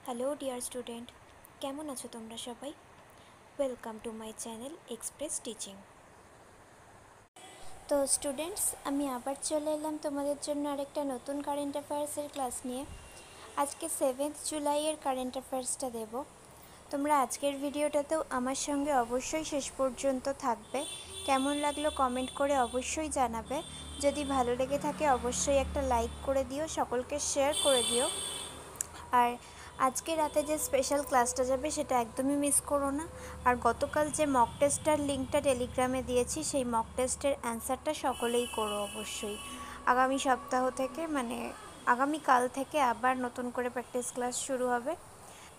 Hello dear student, কেমন আছো তোমরা সবাই? Welcome to my channel express teaching. তো স্টুডেন্টস, আমি আবার চলে এলাম তোমাদের জন্য আরেকটা নতুন কারেন্ট অ্যাফেয়ার্সের ক্লাস নিয়ে। আজকে 7 জুলাইয়ের কারেন্ট অ্যাফেয়ার্সটা দেব। তোমরা আজকের ভিডিওটাতেও আমার সঙ্গে অবশ্যই শেষ পর্যন্ত থাকবে। কেমন লাগলো কমেন্ট করে অবশ্যই জানাবে। যদি ভালো লেগে থাকে অবশ্যই একটা লাইক করে দিও, সকলকে শেয়ার করে দিও। আর আজকে রাতে যে স্পেশাল ক্লাসটা যাবে সেটা একদমই মিস করো না। আর গতকাল যে মক টেস্টটার লিঙ্কটা টেলিগ্রামে দিয়েছি সেই মক টেস্টের অ্যান্সারটা সকলেই করো অবশ্যই। আগামী সপ্তাহ থেকে আগামীকাল থেকে আবার নতুন করে প্র্যাকটিস ক্লাস শুরু হবে।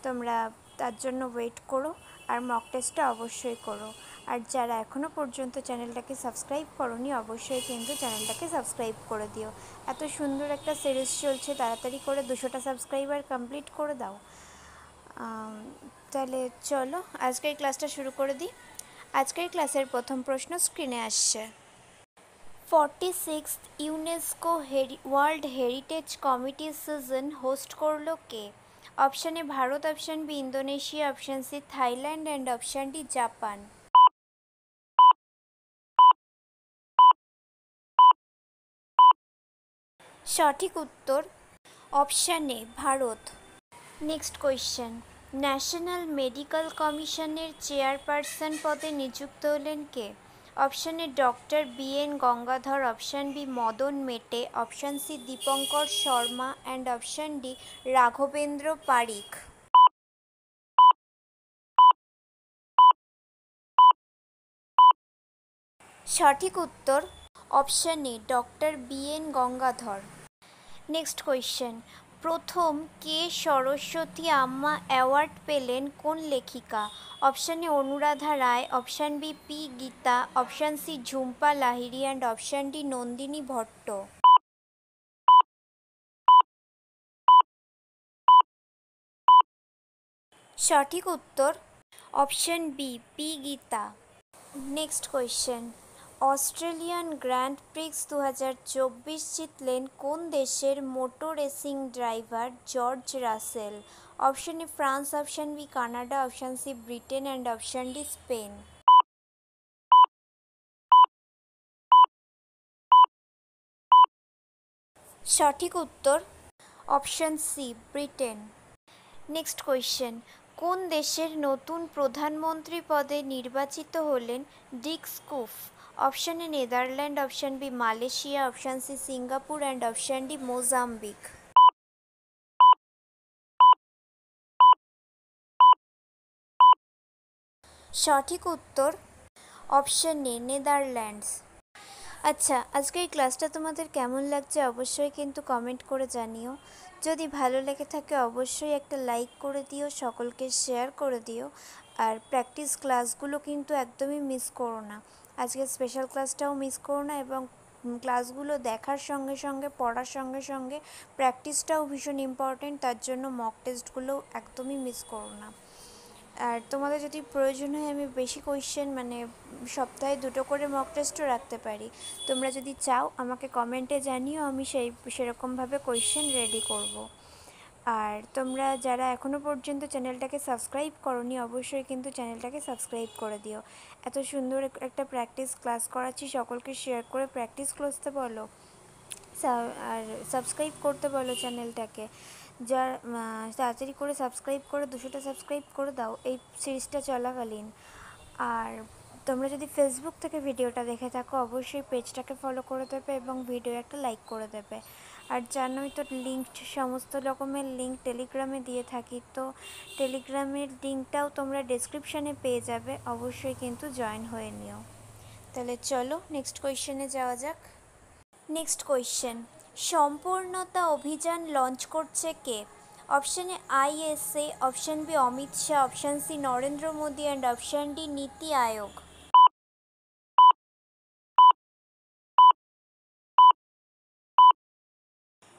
তোমরা তার জন্য ওয়েট করো আর মক টেস্টটা অবশ্যই করো। আর যারা এখনও পর্যন্ত চ্যানেলটাকে সাবস্ক্রাইব করোনি অবশ্যই কিন্তু চ্যানেলটাকে সাবস্ক্রাইব করে দিও। এত সুন্দর একটা সিরিজ চলছে, তাড়াতাড়ি করে 200টা সাবস্ক্রাইবার কমপ্লিট করে দাও। তাহলে চলো আজকের ক্লাসটা শুরু করে দিই। আজকের ক্লাসের প্রথম প্রশ্ন স্ক্রিনে আসছে। 46th UNESCO world heritage committee session host করলো কে? Option A Bharat, option B Indonesia, option C Thailand and option D Japan. সঠিক উত্তর option A Bharat. Next question, national medical কমিশনের চেয়ারপারসন পদে নিযুক্ত হলেন কে? Option A doctor B N Gangadhar, option B Madan Mete, option C Dipankar Sharma and option D Raghavendra Parikh. সঠিক উত্তর option A doctor B N Gangadhar. Next question, প্রথম কে সরস্বতী আম্মা অ্যাওয়ার্ড পেলেন কোন লেখিকা? Option A Anuradha Roy, option B P Geetha, option C Jhumpa Lahiri and option D Nandini Bhatt. সঠিক উত্তর option B P Geetha. Next question, Australian grand prix 2024 জিতলেন কোন দেশের motor racing driver George Russell? Option A France, option B Canada, option C Britain and option D Spain. সঠিক উত্তর option C Britain. Next question, কোন দেশের নতুন প্রধানমন্ত্রী পদে নির্বাচিত হলেন Dick Schoof? Option A Netherland, option B Malaysia, option C Singapore and option D Mozambique. সঠিক উত্তর অপশান এ নেদারল্যান্ডস। আচ্ছা, আজকে এই ক্লাসটা তোমাদের কেমন লাগছে অবশ্যই কিন্তু কমেন্ট করে জানিও। যদি ভালো লেগে থাকে অবশ্যই একটা লাইক করে দিও, সকলকে শেয়ার করে দিও। আর প্র্যাকটিস ক্লাসগুলো কিন্তু একদমই মিস করো না। আজকে স্পেশাল ক্লাসটাও মিস করো না এবং ক্লাসগুলো দেখার সঙ্গে সঙ্গে পড়ার সঙ্গে সঙ্গে প্র্যাকটিসটাও ভীষণ ইম্পর্টেন্ট, তার জন্য মক টেস্টগুলোও একদমই মিস করো না। আর তোমাদের যদি প্রয়োজন হয় আমি বেশি কোয়েশ্চেন সপ্তাহে 2টো করে মক টেস্টও রাখতে পারি। তোমরা যদি চাও আমাকে কমেন্টে জানিও, আমি সেরকমভাবে কোয়েশ্চেন রেডি করব। আর তোমরা যারা এখনও পর্যন্ত চ্যানেলটাকে সাবস্ক্রাইব করোনি অবশ্যই কিন্তু চ্যানেলটাকে সাবস্ক্রাইব করে দিও। এত সুন্দর একটা প্র্যাকটিস ক্লাস করাচ্ছি, সকলকে শেয়ার করে প্র্যাকটিস করতে বলো আর সাবস্ক্রাইব করতে বলো চ্যানেলটাকে। যার তাড়াতাড়ি করে সাবস্ক্রাইব করে 200টা সাবস্ক্রাইব করে দাও এই সিরিজটা চলাকালীন। আর তোমরা যদি ফেসবুক থেকে ভিডিওটা দেখে থাকো অবশ্যই পেজটাকে ফলো করে দেবে এবং ভিডিও একটা লাইক করে দেবে। আর জানোই তো সমস্ত রকমের লিঙ্ক টেলিগ্রামে দিয়ে থাকি, তো টেলিগ্রামের লিঙ্কটাও তোমরা ডেসক্রিপশানে পেয়ে যাবে, অবশ্যই কিন্তু জয়েন হয়ে নিও। তাহলে চলো নেক্সট কোয়েশ্চেনে যাওয়া যাক। নেক্সট কোয়েশ্চেন, সম্পূর্ণতা অভিযান লঞ্চ করছে কে? Option A ISA, option B Amit Shah, option C Narendra Modi and option D Niti Aayog.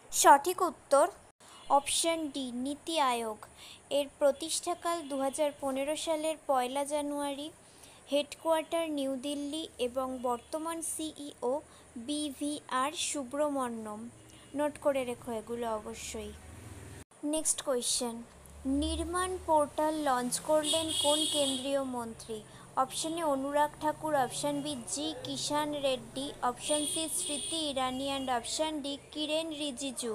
সঠিক উত্তর অপশান ডি নীতি আয়োগ। এর প্রতিষ্ঠাকাল 2015 সালের 1 জানুয়ারি, হেডকোয়ার্টার নিউ দিল্লি এবং বর্তমান সিইও বিভিআর সুব্রমণ্যম। নোট করে রেখো এগুলো অবশ্যই। Next question, Nirman portal launch করলেন কোন কেন্দ্রীয় মন্ত্রী? Option A Anurag Thakur, option B G Kishan Reddy, option C Smriti Irani and option D Kiren Rijiju.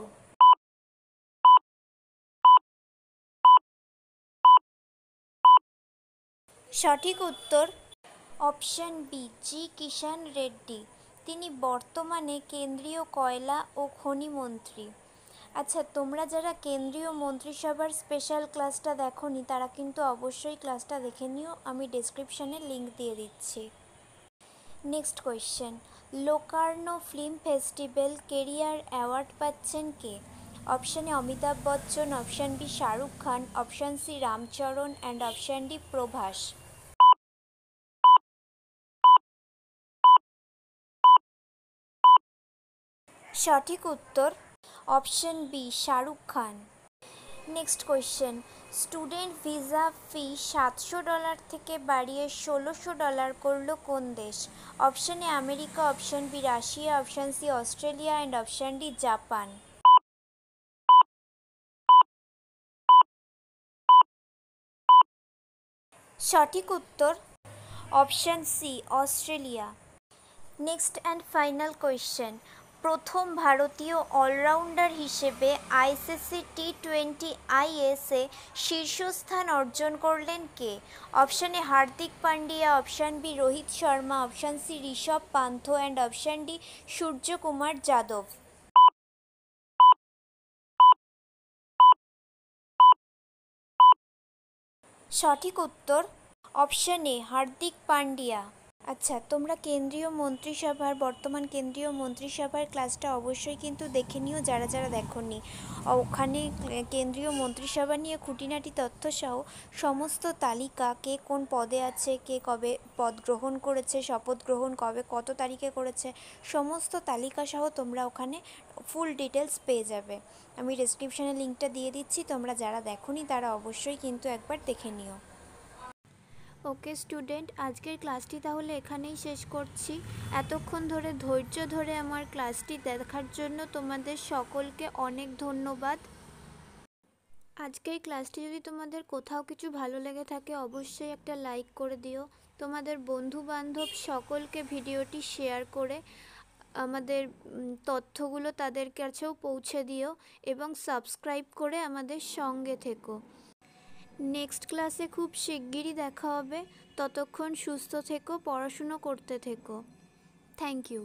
সঠিক উত্তর option B G Kishan Reddy. তিনি বর্তমানে কেন্দ্রীয় কয়লা ও খনি মন্ত্রী। আচ্ছা, তোমরা যারা কেন্দ্রীয় মন্ত্রিসভার স্পেশাল ক্লাসটা দেখোনি তারা কিন্তু অবশ্যই ক্লাসটা দেখে নিও, আমি ডেসক্রিপশানে লিংক দিয়ে দিচ্ছি। Next question, Locarno film festival career award পাচ্ছেন কে? Option A Amitabh Bachchan, option B Shahrukh Khan, option C Ram Charan and option D Prabhas. সঠিক উত্তর option B Shahrukh Khan. Next question, student visa fee $700 থেকে বাড়িয়ে $1600 করল কোন দেশ? Option A America, option B Russia, option C Australia and option D Japan. সঠিক উত্তর option C Australia. Next and final question, প্রথম ভারতীয় অলরাউন্ডার হিসেবে আইসিসি T20 শীর্ষস্থান অর্জন করলেন কে? Option A Hardik Pandya, option B Rohit Sharma, option C Rishabh Pant and option D Suryakumar Yadav. সঠিক উত্তর অপশন এ হার্দিক পান্ডিয়া। আচ্ছা, তোমরা কেন্দ্রীয় মন্ত্রিসভার বর্তমান কেন্দ্রীয় মন্ত্রিসভার ক্লাসটা অবশ্যই কিন্তু দেখে নিও যারা যারা দেখোনি। ওখানে কেন্দ্রীয় মন্ত্রিসভা নিয়ে খুঁটিনাটি তথ্যসহ সমস্ত তালিকা, কে কোন পদে আছে, কে কবে পদ গ্রহণ করেছে, শপথ গ্রহণ কবে কত তারিখে করেছে, সমস্ত তালিকা সহ তোমরা ওখানে ফুল ডিটেলস পেয়ে যাবে। আমি ডেসক্রিপশানে লিঙ্কটা দিয়ে দিচ্ছি, তোমরা যারা দেখোনি তারা অবশ্যই কিন্তু একবার দেখে নিও। ওকে স্টুডেন্ট, আজকের ক্লাসটি তাহলে এখানেই শেষ করছি। এতক্ষণ ধরে ধৈর্য ধরে আমার ক্লাসটি দেখার জন্য তোমাদের সকলকে অনেক ধন্যবাদ। আজকের ক্লাসটি যদি তোমাদের কোথাও কিছু ভালো লেগে থাকে অবশ্যই একটা লাইক করে দিও। তোমাদের বন্ধু বান্ধব সকলকে ভিডিওটি শেয়ার করে আমাদের তথ্যগুলো তাদের কাছেও পৌঁছে দিও এবং সাবস্ক্রাইব করে আমাদের সঙ্গে থেকো। নেক্সট ক্লাসে খুব শিগগিরই দেখা হবে। ততক্ষণ সুস্থ থেকো, পড়াশুনো করতে থেকো। Thank you.